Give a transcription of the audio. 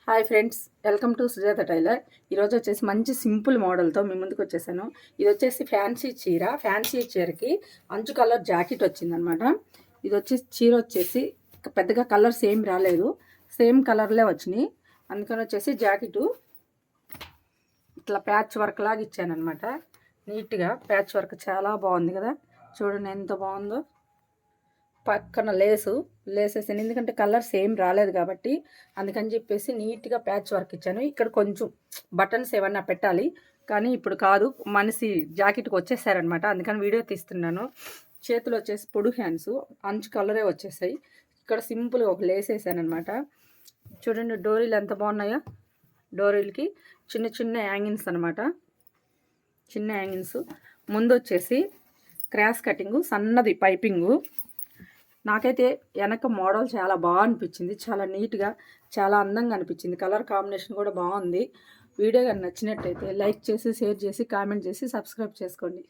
Hi friends, welcome to Sujata tailor. ఈరోజు వచ్చేసి మంచి సింపుల్ మోడల్తో మీ ముందుకు వచ్చేసాను. ఇది వచ్చేసి ఫ్యాన్సీ చీరకి అంచు కలర్ జాకెట్ వచ్చిందనమాట. ఇది వచ్చేసి చీర వచ్చేసి పెద్దగా కలర్స్ ఏం రాలేదు, సేమ్ కలర్లే వచ్చినాయి. అందుకని వచ్చేసి జాకెట్ ఇట్లా ప్యాచ్ వర్క్ లాగా ఇచ్చానమాట. నీట్గా ప్యాచ్ వర్క్ చాలా బాగుంది కదా, చూడండి ఎంత బాగుందో. పక్కన లేసేసాను, ఎందుకంటే కలర్స్ ఏం రాలేదు కాబట్టి అందుకని చెప్పేసి నీట్గా ప్యాచ్ వర్క్ ఇచ్చాను. ఇక్కడ కొంచెం బటన్స్ ఏమన్నా పెట్టాలి, కానీ ఇప్పుడు కాదు, మనిషి జాకెట్కి వచ్చేసారనమాట. అందుకని వీడియో తీస్తున్నాను. చేతులు వచ్చేసి పొడు హ్యాండ్స్, అంచు కలరే వచ్చేసాయి. ఇక్కడ సింపుల్గా ఒక లేసేసాను అనమాట. చూడండి డోరీలు ఎంత బాగున్నాయో. డోరీలకి చిన్న చిన్న యాంగిల్స్ అనమాట, చిన్న యాంగిల్స్. ముందు వచ్చేసి క్రాస్ కటింగు, సన్నది పైపింగు. నాకైతే వెనక మోడల్ చాలా బాగా అనిపించింది, చాలా నీట్గా, చాలా అందంగా అనిపించింది. కలర్ కాంబినేషన్ కూడా బాగుంది. వీడియో కానీ నచ్చినట్టయితే లైక్ చేసి, షేర్ చేసి, కామెంట్ చేసి, సబ్స్క్రైబ్ చేసుకోండి.